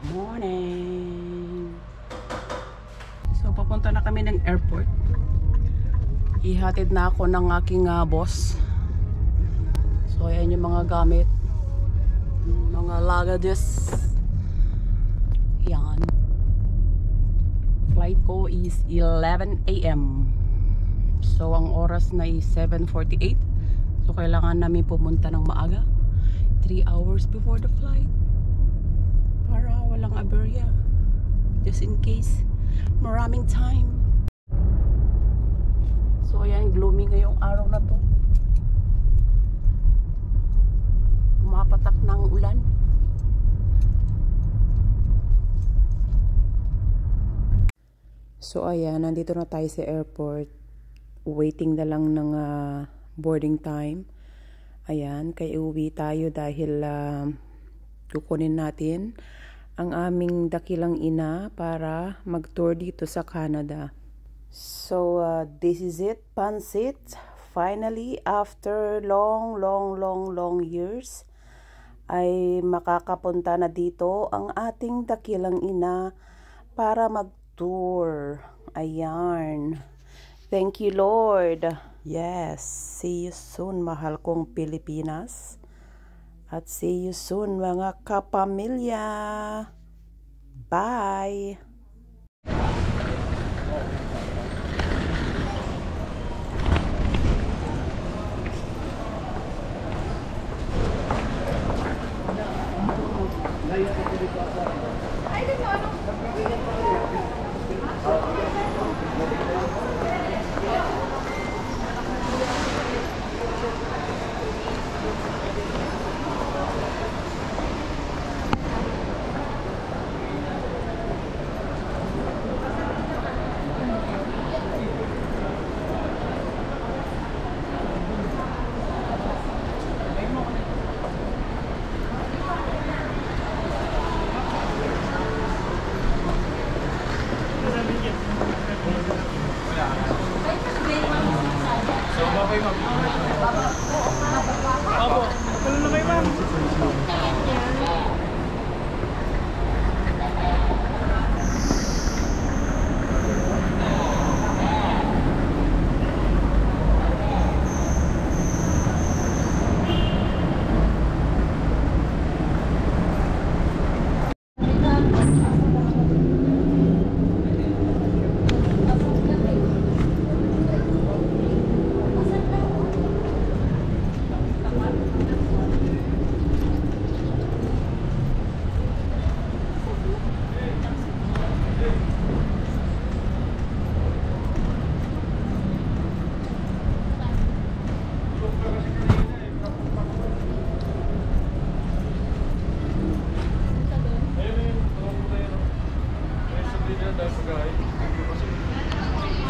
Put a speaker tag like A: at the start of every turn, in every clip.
A: Morning! So, papunta na kami ng airport. Ihatid na ako ng aking boss. So, ayan yung mga gamit. Mga luggages. Yan. Flight ko is 11 AM. So, ang oras na is 7:48. So, kailangan namin pumunta ng maaga. 3 hours before the flight. Para walang aberya. Just in case. Maraming time. So, ayan, gloomy ngayong araw na to. Pumapatak ng ulan. So, ayan, nandito na tayo sa airport. Waiting na lang ng boarding time. Ayan, kaya uwi tayo dahil kukunin natin ang aming dakilang ina para mag-tour dito sa Canada. So, this is it, Pansit. Finally, after long years, ay makakapunta na dito ang ating dakilang ina para mag-tour. Ayan. Thank you, Lord. Yes. See you soon, mahal kong Pilipinas. At see you soon, mga kapamilya. Bye.
B: Ay, dito ano?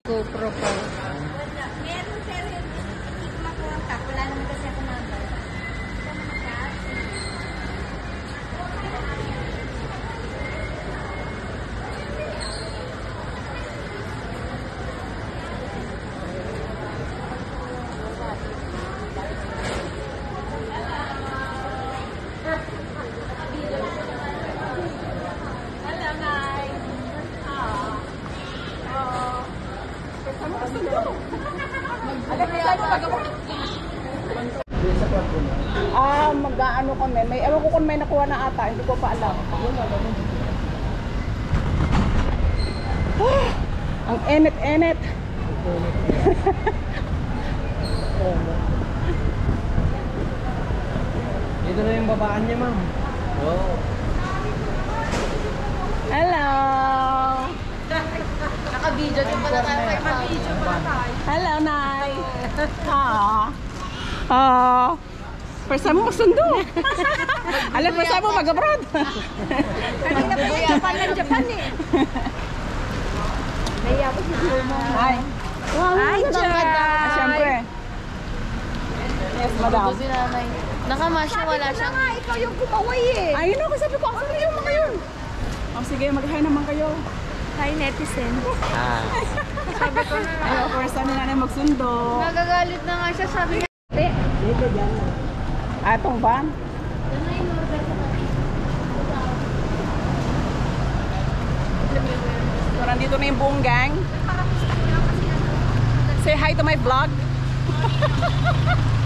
A: GoPro po.
B: Meron sir, hindi ko makontak. Wala naman kasi ako number.
A: Mag-ano kami. May ewan ko kung may nakuha na ata. Hindi ko pa alam. Ang enit-enit.
C: Dito na yung babaan niya, ma'am. Oo.
A: Hello.
B: Naka-video din pala tayo. Naka-video pala tayo.
A: Hello, Nay. First time mo magsundo. Alam, first time mo mag-abroad.
B: Kanina po yung Japan ng Japan eh. Naiya ko si Bruno.
A: Hi.
B: Hi, Japan.
A: Siyempre. Yes, madam.
B: Si nanay. Nakamasya, wala siyang... Sabi ko na nga, ikaw yung kumaway eh.
A: Ayun ako, sabi ko, ako yung mga yun. Sige, mag-hi naman kayo.
B: Hi, netizen. Sabi ko na
A: Ayaw, first time na magsundo.
B: Nagagalit na nga siya, sabi niya.
A: Dito dyan. Atong van? Nandito na yung buong gang. Say hi to my vlog.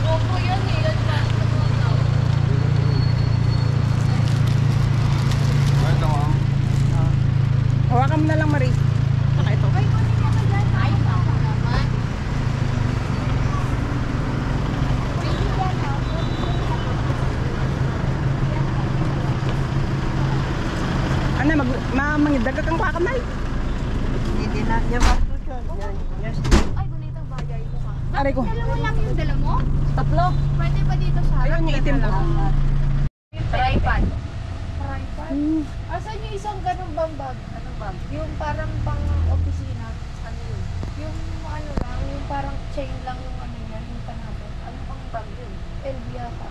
B: Opo yun eh.
A: Hawakan mo na lang, Marie. Saka ito.
B: Ay, kunin niya ka dyan. Ay, baka naman.
A: Ano, mangidag kang kakamay.
C: Hindi na niya matutunan. Yes.
B: Ay, gunitang bagay mo ka.
A: Aray ko.
B: Dalawa lang yung dala mo?
A: Tatlo.
B: Pwede ba dito sa harap?
A: Ayun yung itim ko.
B: Tripod. Tripod? Asan yung isang ganung bang bag? Anong bag? Yung parang pang opisina. Ano yun? Yung ano lang, yung parang chain lang yung ano yan, yung panabon. Ano pang bag yun? LV yata.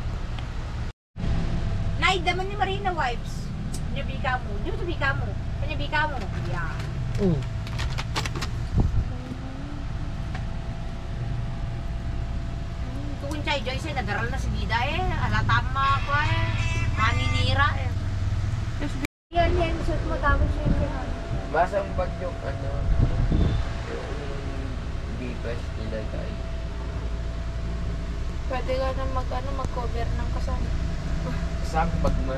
B: Nay, daman ni Marina wipes. Nyabika mo. Dito bika mo. Nyabika mo. Yeah. Kung chay Joyce, nadaral na si Dida eh. Alatama ko eh. Maninira eh. Yan, yan. Suot mo tapos yung gano'n.
C: Masang bag yung ano, yung bipas nilagay.
B: Pwede ka na mag-cover ng kasama.
C: Isang bag ma.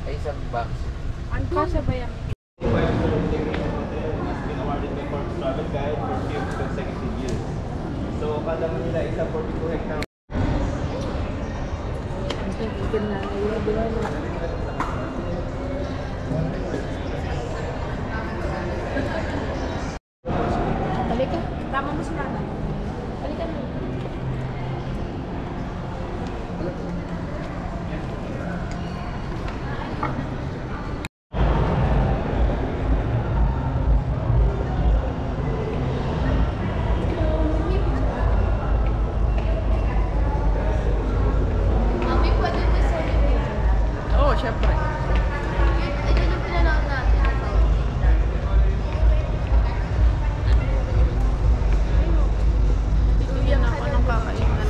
C: Ay, isang box.
B: Kasa ba yan?
D: Awarded by Forbes Travel Guide for 5th consecutive years. So, kada mo nila isa 42 hectares.
B: Halika. Tama mo si nanay. Halika mo. Mami, pwede na sa
A: Oo, syempre.
B: ito yung pinanood natin.
A: Bibigyan ako ng kakainan.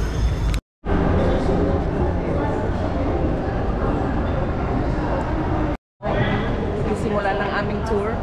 A: Simula ng aming tour.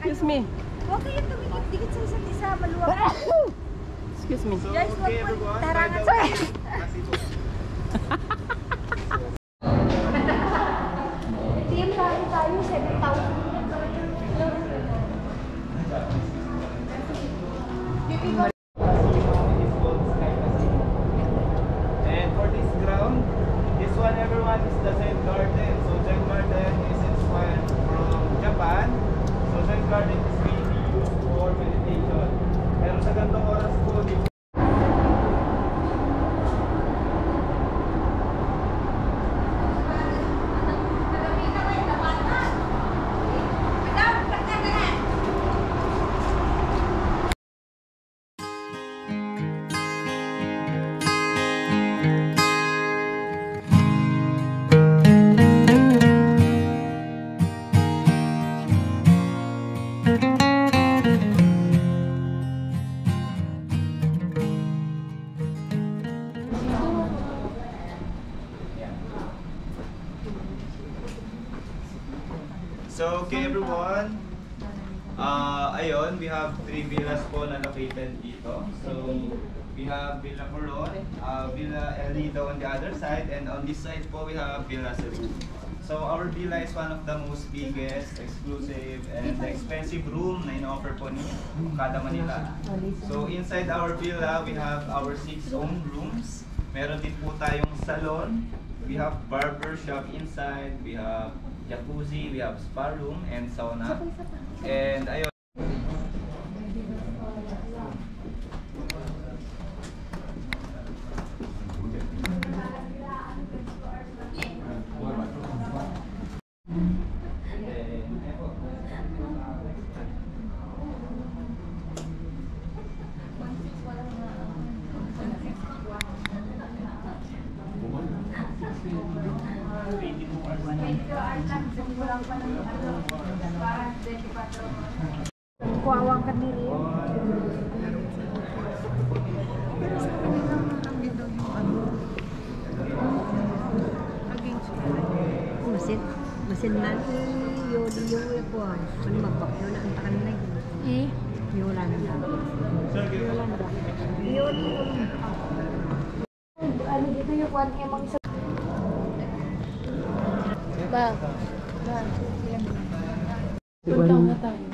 A: Excuse me.
B: Huwag kayong tumikit-dikit sa isa't isa, maluwag.
A: Excuse me.
B: Guys, huwag po tarangan sa Team, lagi tayo, 7,000.
D: garden is mainly used for meditation. Pero sa ganitong oras po, dito So, okay everyone, ayun, we have 3 villas po na located dito. So, we have Villa Coron, Villa El Nido on the other side, and on this side po we have Villa Cebu. So, our villa is one of the most biggest, exclusive, and expensive room na in-offer po ni Okada Manila. So, inside our villa, we have our 6 own rooms. Meron din po tayong salon. We have barber shop inside. We have jacuzzi, we have spa room and sauna. And ayun.
B: Kuawang kanili.
E: Masin na yung po ay ano magbakyo na ang takanay yola na
B: Ano dito yung kwan emang isa. Ba. Punta na tayo.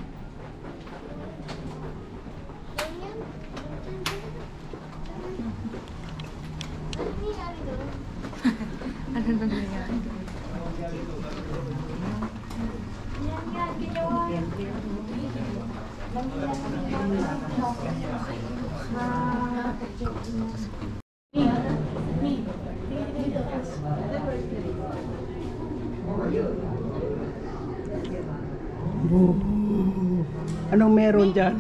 E: ano nangyayari
A: Anong meron dyan?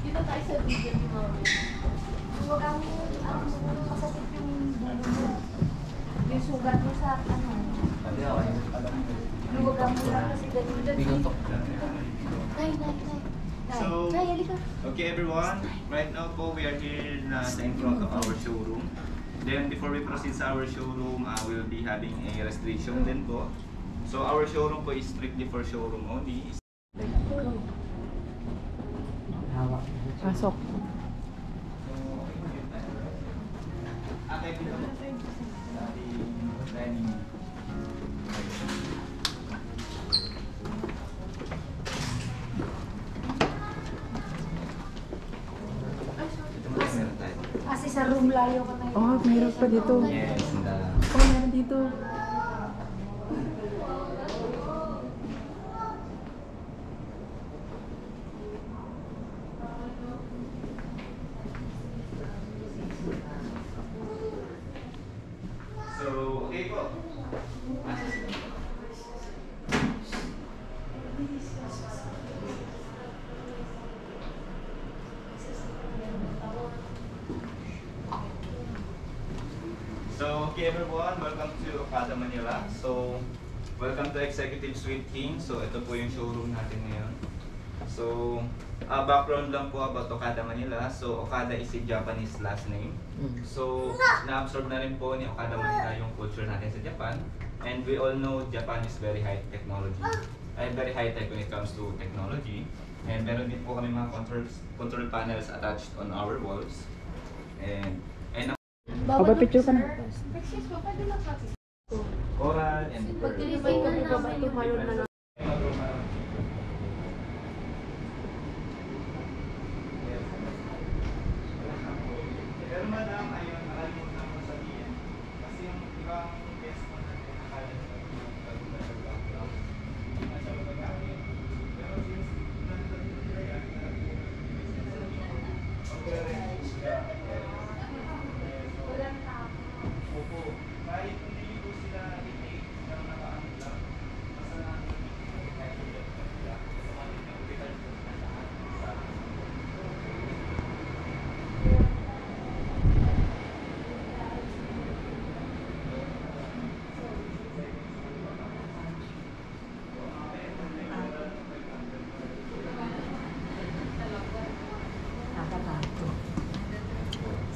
B: Dito tayo sa video ni Mami. Huwag ang kasakit yung sugat mo sa ano. Huwag ang mula kasi ganun. Nay.
D: So,
B: Nay, halika.
D: okay everyone, right now po we are here na sa in front of our showroom. Then before we proceed sa our showroom, we will be having a restriction din po. So our showroom po is strictly for showroom only.
A: Pasok.
D: Okay, dito po. Dining.
B: Kasi sa room layo ka tayo.
A: Oh, meron pa dito.
D: Yes,
A: Oh, meron dito.
D: so okay po. So, okay everyone, welcome to Okada Manila. So, welcome to Executive Suite King. So, ito po yung showroom natin ngayon. So, background lang po about Okada Manila. So, Okada is a Japanese last name. So, na-absorb na rin po ni Okada Manila yung culture natin sa Japan. And we all know Japan is very high technology. Very high tech when it comes to technology. And meron din po kami mga control panels attached on our walls. And
A: Picture ka na.
B: Excuse mo, pwede lang natin.
D: coral and pearl.
B: Pag-deliver ka na ba ito, mayroon na lang.
D: Opo. Kahit hindi po sila itik na nakaano lang, basta na kahit hindi sila,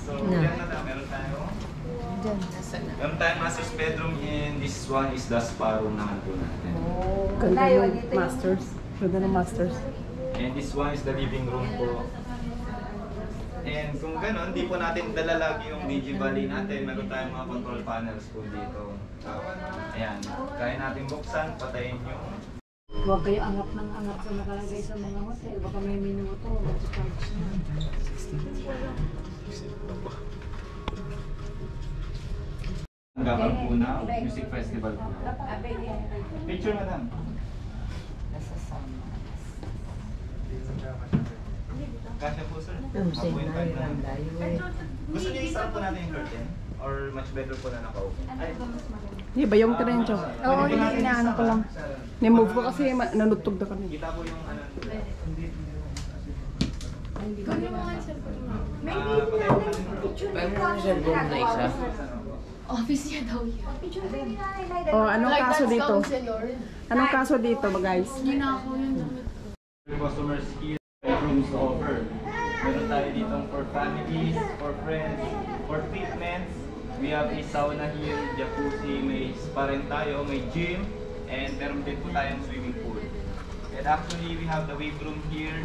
D: so, yan na meron tayo. Meron tayong master's bedroom and this one is the spa room naman po natin.
A: Ganda yung masters. Ganda ng masters.
D: And this one is the living room po. And kung gano'n, di po natin dala lagi yung Digivalley natin. Meron tayong mga control panels po dito. Ayan, kaya natin buksan, patayin yung...
E: Huwag kayo angat ng angat sa nakalagay sa mga hotel. Baka may minuto, mag-charge na.
D: Hanggang po na, music festival po. Picture, madam. Kasya po, sir. Gusto niyo isara po natin yung curtain? Or much better po na naka-open?
A: Di ba yung trend siya?
B: Oo, inaano ko lang.
A: Ni-move ko kasi nanutog na kami.
D: Kita po yung ano.
B: Kunin mo nga yung cellphone mo.
C: Pero may cellphone na isa.
B: Office niya daw yun.
A: Oh, anong
B: Like
A: kaso
B: that's
A: dito?
B: counselor.
A: Anong kaso dito, guys?
B: Ginako yun.
D: Customers here, rooms to offer. Meron tayo dito for families, for friends, for treatments. We have a sauna here, jacuzzi, may spa rin tayo, may gym, and meron din po tayong swimming pool. And actually, we have the wave room here.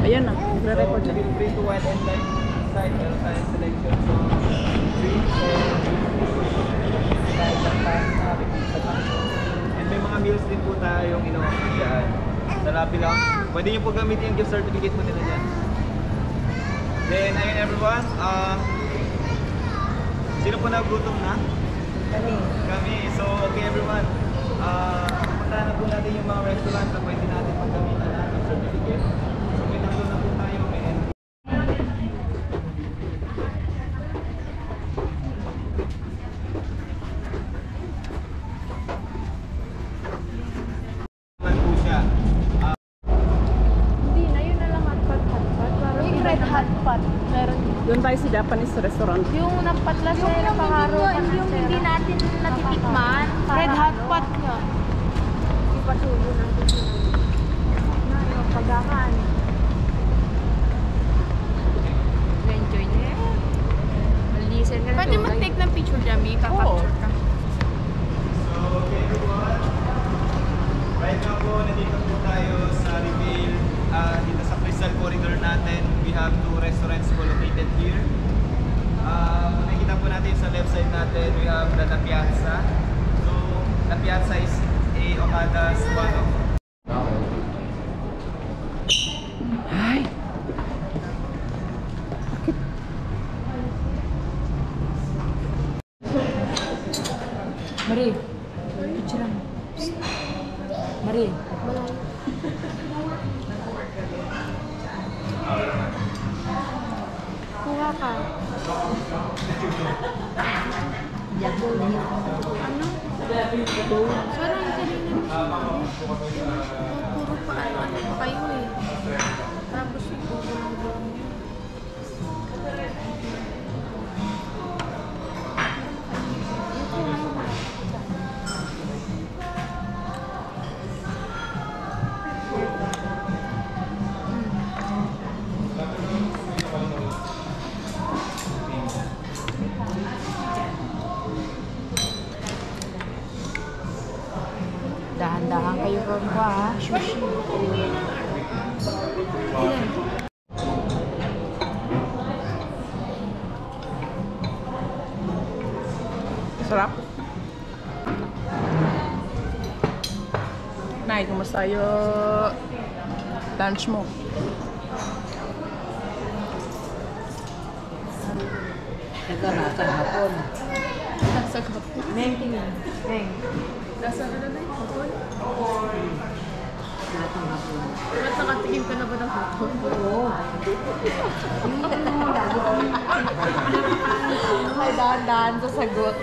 A: Ayan na, nagre-record
D: So,
A: siya.
D: free to wild and life side, meron tayong selection. So, drinks and may mga meals din po tayong ino-offer dyan. Salapi lang. Pwede nyo po gamitin yung gift certificate mo nila dyan. Then, ayun everyone, sino po nagutom na? Kami. So, okay everyone. Puntahan na po natin yung mga restaurant na pwede natin paggamitan na gift certificate. So, may tatlo na po tayo.
B: Hindi na, yun na lang hotpot. Yung red hotpot. Meron.
A: Doon tayo sa Japanese restaurant.
B: Yung napatlas na yung napakaro pa ng yung hindi natin natitikman. Red hotpot nga. Ipatulo natin na yung pagkakaan.
E: Na-enjoy na yan. Malisen ka na.
B: Pwede mag-take ng picture dyan, may kapapture ka.
D: So, okay everyone. Right now po, nandito po tayo sa reveal. Dito sa Crystal Corridor natin, we have two restaurants po located here. Nakikita po natin sa left side natin, we have the La Piazza. So, La Piazza is a Okada's one of...
A: Ay!
E: Marie, picture mo. Marie.
B: Kuha ka.
E: Yago na yun.
B: Ano? Sarang kanina. Puro pa ano pa kayo eh. Tapos gulong-gulong yun.
E: Dahan-dahan kayo ron ko ha. Sushi.
A: Sarap. Nay, kumusta yung lunch mo?
E: Ito nasa hapon.
B: Nasa kapon.
E: Meng tingin. Meng.
B: Nasa ano na yung hapon?
E: Nasa hapon.
B: Ba't nakatingin ka na ba ng hapon?
E: Oo.
B: Ay, dahan-dahan sa sagot.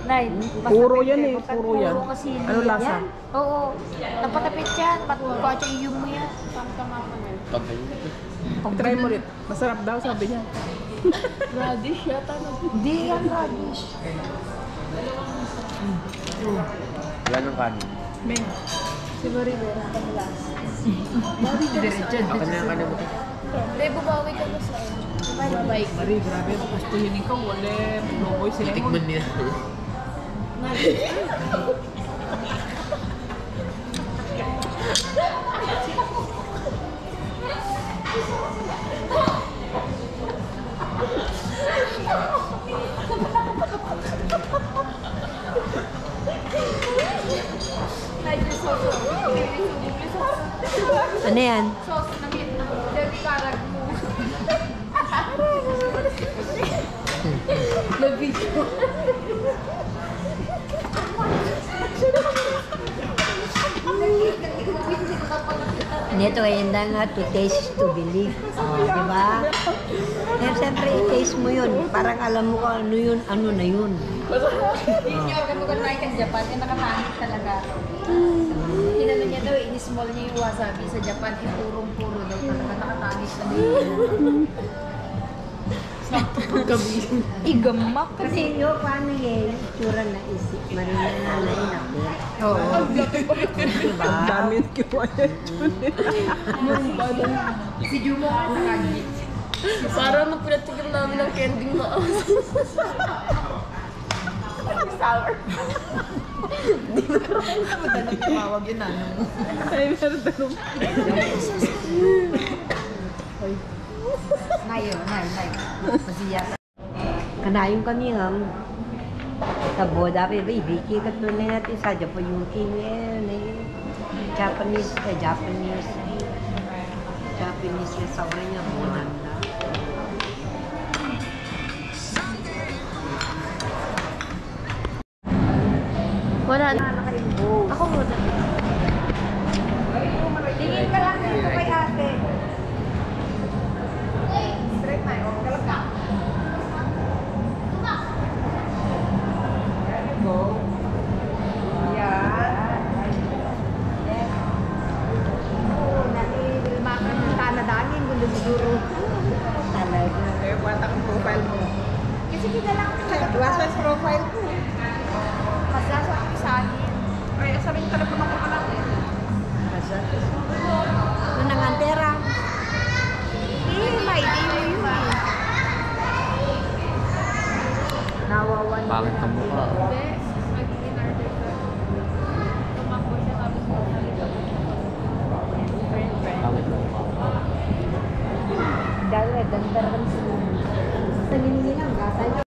F: Nay,
A: Puro yan eh, puro yan.
F: Kasi
A: Ano lasa?
F: Yan. Oo. Napatapit yan. Patko yung mo yan.
C: Pag ganyan.
A: Try mo ulit. Masarap daw, sabi niya.
B: Radish yata na.
F: Hindi yan radish.
C: Wala nang kanin.
A: Men.
F: Siguro rin. Panglas.
C: Akin na yung kanin mo.
F: Hindi, bumawi ka na sa bike.
A: Mari, grabe. Pastuhin ikaw. Wala. Lokoy sila mo.
C: Tikman niya.
E: Ano yan?
F: Sauce na dami karag mo. Nabidyo.
E: Nito ay hindi nga to taste is to believe. Oh, di ba? Eh, siyempre, i-taste mo yun. Parang alam mo kung ano yun, ano na yun.
F: Hindi niya ganun tayo sa Japan. Yung nakatangit talaga. Inano niya daw, in-small niya yung wasabi sa Japan. Purong-puro daw talaga. Nakatangit na din. Igamak
E: Kasi yung paano yung itsura na isip, marina na inakit. Oo. Diba?
A: Ang dami yung kiwa yan.
F: si Jumo ka sa kagit.
B: Parang nung pinatikim namin ng kending maas.
F: sour. Madalang tumawag yun, ano?
A: Ay, meron tanong.
F: Nayo, nay. Masiya.
E: Kanayong kami nga. Sa boda, baby, Vicky, katulad natin sa Japoyuki ngayon eh. Japanese restaurant niya, maganda.
B: Wala na. Ako muna.
F: Tingin ka lang dito kay ate. Straight na, o kalagka. Go. Yan. Yes. Oo, nalimakan ng tanadangin, gundo siguro.
E: Talaga.
F: Eh, wala kang profile mo. Kasi kinalang ko talaga. Last profile ko. Masasa ako sa akin. Ay, sabi yung telepono ko lang eh.
E: Ano nang antera?
F: May di mo yun eh. Nawawan.
C: Pangit ang mukha. Pangit ang mukha.
F: Dahil ganda rin sila. Sa nilili lang, gasay.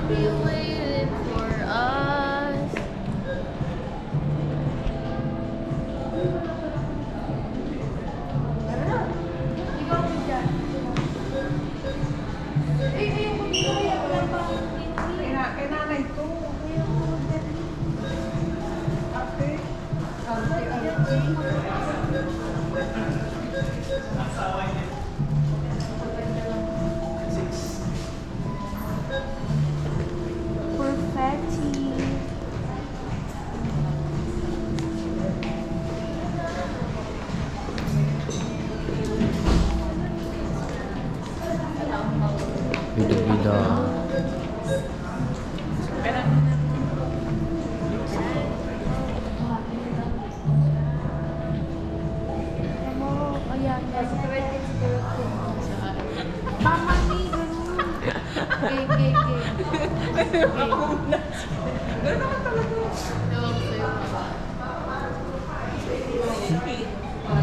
B: Be waiting for us.
F: Kay nanay to. Ate.
B: Perfetti.
C: Bida-bida.
B: Ayan. Tama ni, ganun. Okay.
F: Ako na. Ganun naman talaga.
B: Ewan ko sa'yo.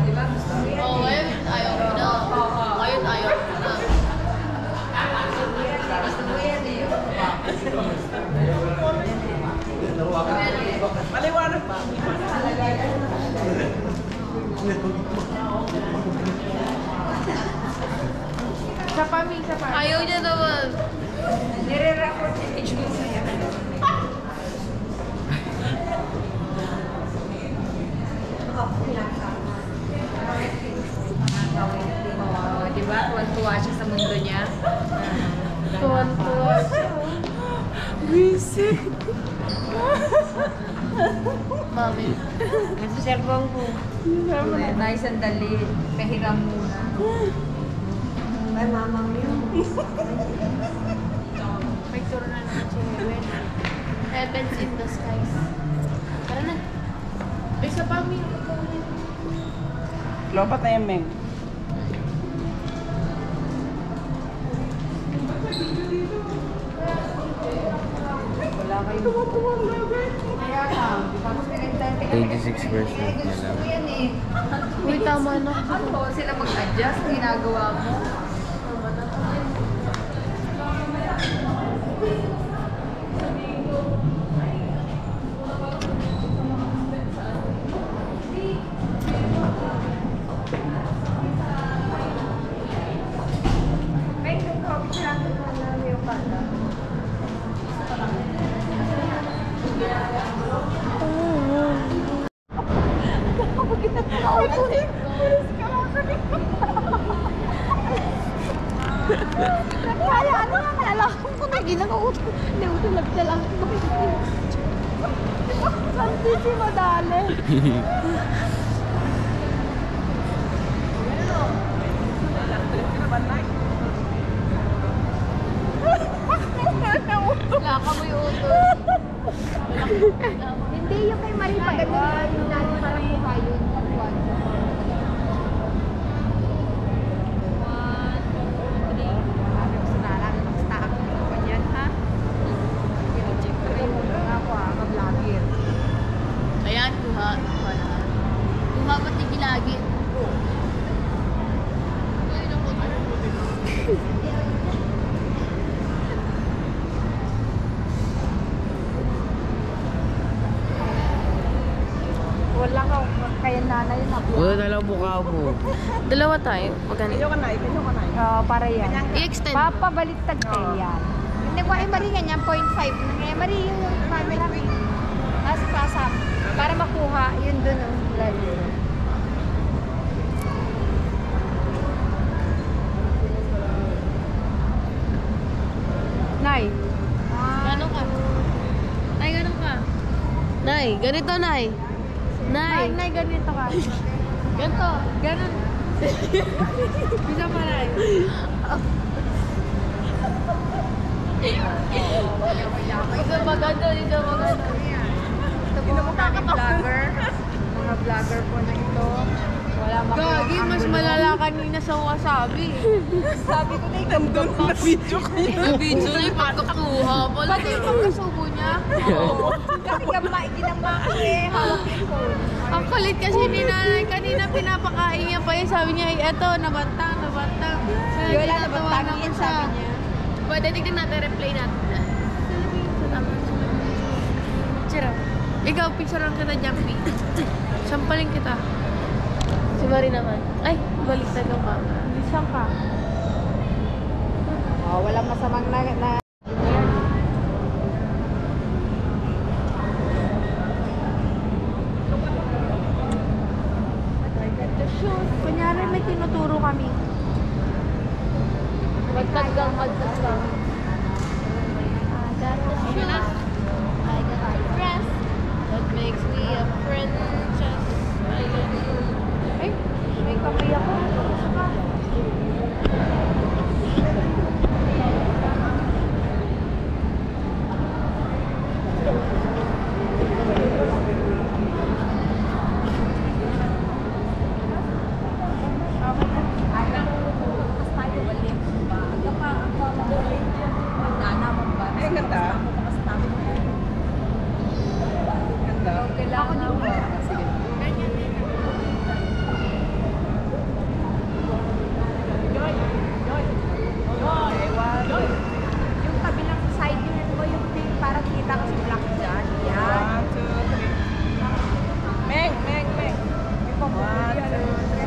F: Diba? Gusto mo yan.
B: Oo, ngayon ayaw ko na. Ngayon ayaw ko na.
F: Gusto mo yan eh. Maliwanag ba?
B: Sa pami. Ayaw niya naman.
F: Nire-record si Pidge mo sa'yo. Diba? Tuwan-tuwa siya sa mundo niya.
B: Tuwan-tuwa siya. Visit. Mami.
E: Nasa cellphone ko.
F: Dahil sandali, pahiram muna.
E: Ay, mamang yun.
B: May tour na naman si Heaven. Heavens in the skies. Tara na. Ay, sa pami.
A: Lopat na yan, Meng.
F: Wala kayo. Kaya ka. Tapos pinagtay.
C: 26 version niya lang.
F: Yan eh.
B: Uy, tama na.
F: Ano? Sila mag-adjust ang ginagawa mo. May nagkakabit siya na yung panda.
B: Kaya ano nga, alam ko na ginagawa ko. Hindi ko nagdala. Santi si madali.
F: Wala ka mo yung utos.
B: Hindi yung kay Marie maganda yung lagi parang mukha yun.
F: Ayan, kuha. Kuha lahat. Kuha ba't hindi lagi? Ay, naku.
B: Wala ka, kaya nanay na po.
C: Wala na lang mukha mo.
F: Dalawa tayo. Magkano?
B: Para yan.
F: I-extend.
B: Papabaliktad kayo yan. Hindi ko ay Marie ganyan, 0.5. Kaya Marie yung camera. Tapos pasap. Para makuha, yun dun oh. Lalo. Nay.
F: Gano'n ka? Nay, gano'n ka? Nay, ganito, Nay. Nay.
B: Nay, ganito ka.
F: Ganito.
B: Ganon. Bisa pa Nay.
F: Isa maganda, isa maganda.
B: Ito po mga aming vlogger. Mga vlogger po na ito. Wala makuha
F: Gagi, mas malala kanina sa wasabi.
B: Sabi ko na ikaw doon na video ko.
F: Yung video na yung pagkakuha pala.
B: Pati yung pagkasubo niya. Oo. Kasi gamay, ginama ko eh. Hawak yung phone.
F: Ang kulit kasi ni nanay. Kanina pinapakain niya pa yun. Sabi niya, eto, nabantang, nabantang. Kaya
B: Wala na
F: ginatawa
B: bantang
F: naman
B: yan,
F: siya.
B: sabi niya.
F: Pwede tignan natin, replay natin. Chira. Ikaw, picturean kita, Jumpy. Sampalin kita. Si Marie naman. Ay, baliktad yung camera.
B: Saan ka? Oh, walang masamang na kunyari may tinuturo kami.
F: Magtaggang magtaggang.
B: I got a friend.
F: That makes me a princess.
B: Ay, may kamay ako. Yung kabilang side yun mo yung thing para kita kasi black dyan. Yan. 1, 2, 3. Meng. Yung pamuli. 1, 2, 3.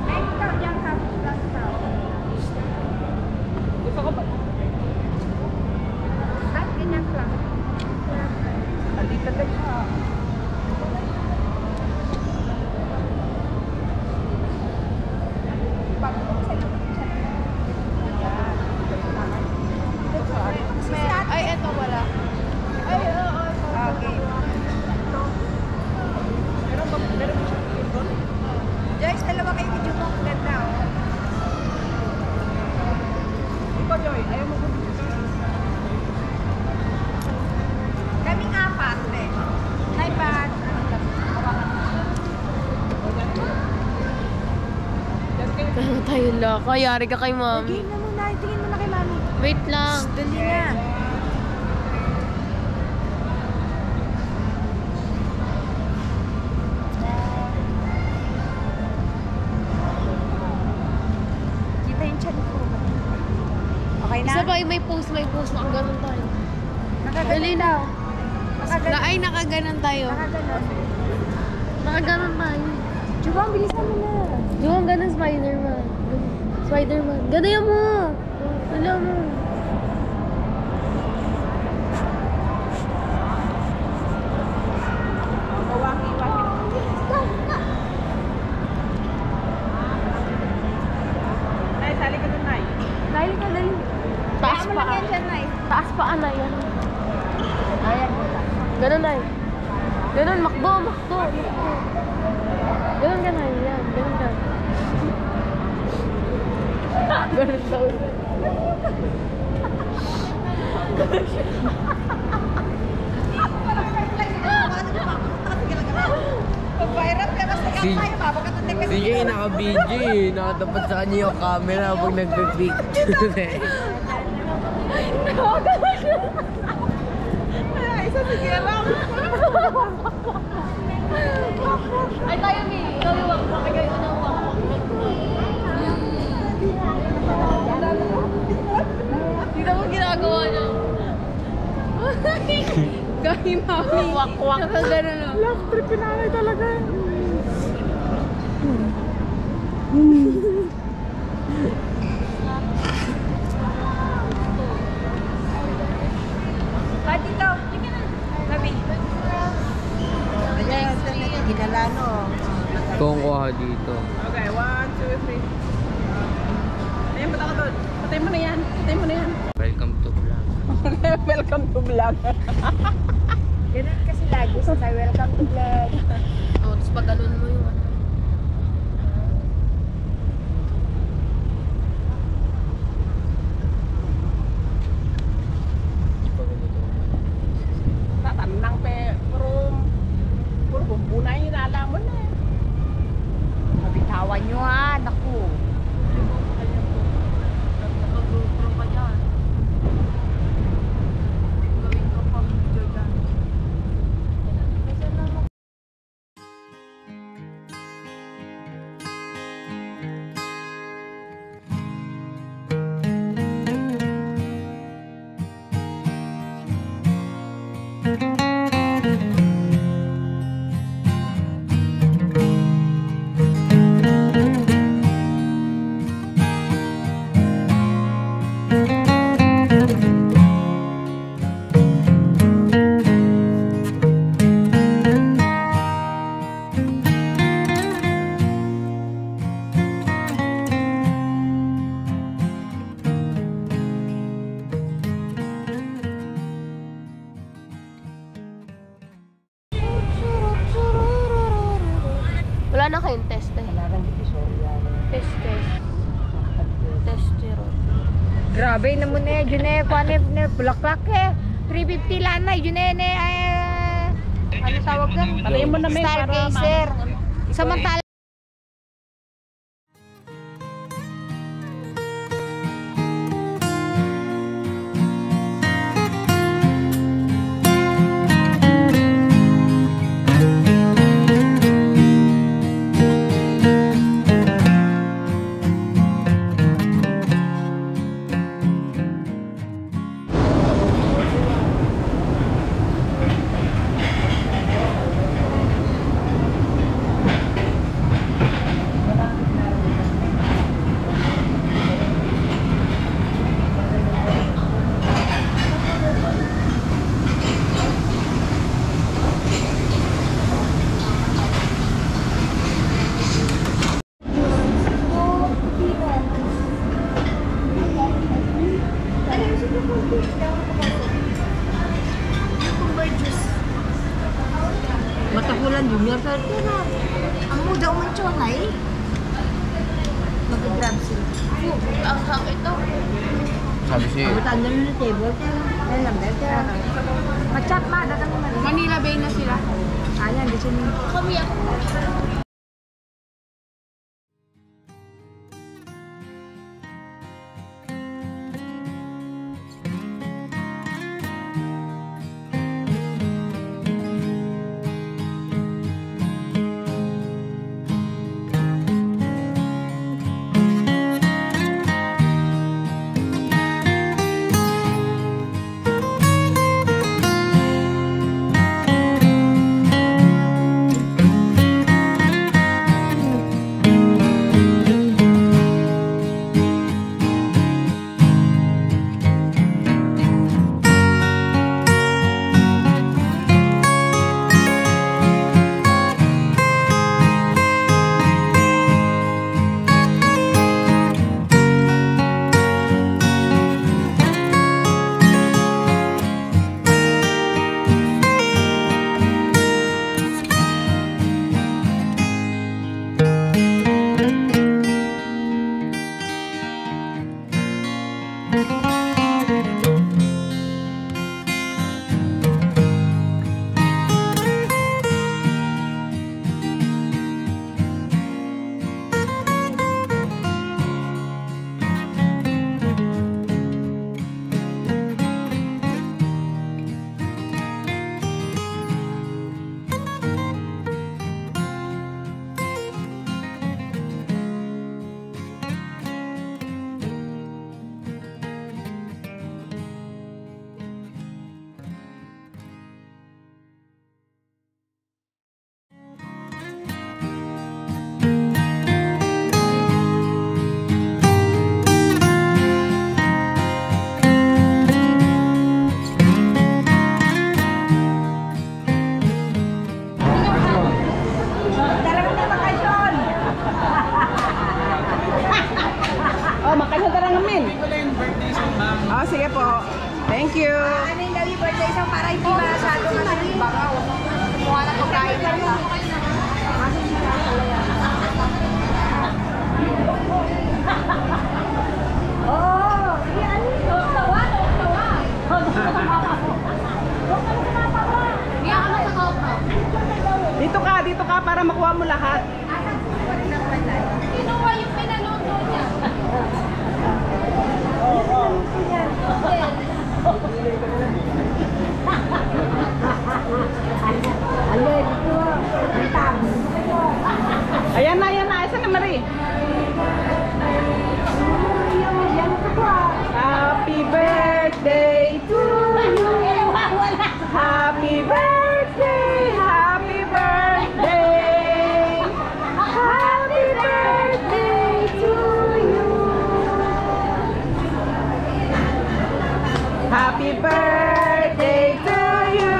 B: Meng, ikaw dyan ka. Plus ikaw. Gusto ko ba? At ganyan lang. Andito ka siya.
F: Ay, eto wala.
B: Ay, oo. Okay. Joyce, dalawa kayo video mo. Ganda, oh. Ikaw, Joy. Ayaw mo kaming apat, eh. iPad.
F: Kaya tayo lang. Kayari ka kay mami.
B: Tingin na muna. Tingin mo na kay mami.
F: Wait lang.
B: Dali na. Kita yung chan ko. Okay na?
F: Isa pa yung may post. Nakaganon tayo.
B: Nakaganon daw.
F: Ay, nakaganon tayo.
B: Nakaganon.
F: Nakaganon tayo.
B: Jubang, bilisan mo na.
F: Yung ganun, Spider-Man. Spider-Man. Ganayan mo! Alam mo.
B: Nay, sali ka doon.
F: Ayan,
B: Ganun ay. Ganun, makbo. Ganun ka na, yan. Ganun ka. Ganun daw.
C: Sige, naka-video eh. Nakatapat sa kanya yung camera pag nagpipicture eh.
B: Ay, tayo, Mi. Ikaw yung wakwa. Ikaw yung unang wakwa. Tignan mo ginagawa niya. Gawin, Mami. Wakwak. Nakagano na. Love trip pinanay talaga.
F: dito. Kami. Ayan, ginalano.
C: Kung kuha dito.
G: Okay, 1, 2, 3. Ayan, bata ka doon. Patay mo na yan.
C: Welcome to vlog.
G: Welcome to vlog.
F: Ganun kasi lagi sa welcome to vlog.
B: Oh, tapos pag ganun mo yung ano.
G: Tatanang pe, puro bumbunay yung nalaman na.
F: Mabitawan nyo ha, naku.
B: Mag-GoPro ka dyan. Gawin ka pa video dyan. Wala na kayong test eh.
E: Wala kang divisorya.
B: Test. Testero.
F: Grabe naman eh, yun eh, bulaklak eh. 350 lang na, yun eh, ano tawag doon?
G: Patayin mo na may para
F: Stargazer. Samantala.
E: Matakulan junior sa tira.
F: Ang muda umansyonay. Mag-grab sila.
B: Ang sakit to.
C: Sabi siya,
E: Kamutaan na ng table. Kaya lang, kaya
F: Machat ma, datang naman.
B: Manila Bay na sila.
F: Ayan, di sini.
B: Kami ako.
F: para hindi masyadong bangaw. Kumuha ng pagkain nila. Oh, yan. Tawa.
G: Dito ka para makuha mo lahat.
B: Kinuha yung pinaluto niya.
G: Ayan na. Isa na, Marie. Happy birthday to you. Happy birthday. Happy birthday. Happy birthday to you. Happy birthday to you.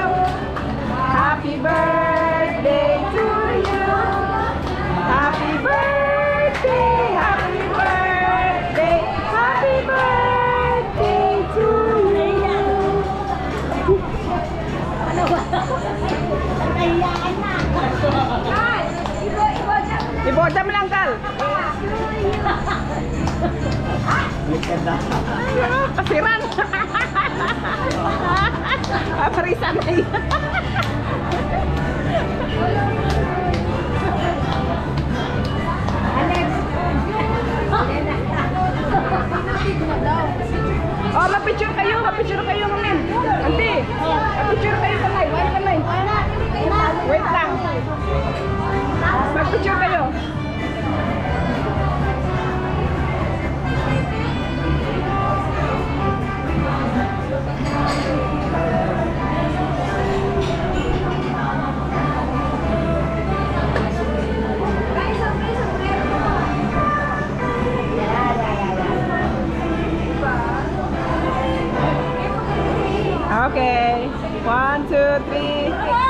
G: Happy birthday to you. Happy birthday. Happy birthday. Happy birthday to you. Iboda mo lang, Kal. Pasiran. Parisan na yan. Oh, ma-picture kayo, ngamin. Auntie, ma-picture kayo kanay. Wait lang. Mag-picture kayo. Okay. 1, 2, 3.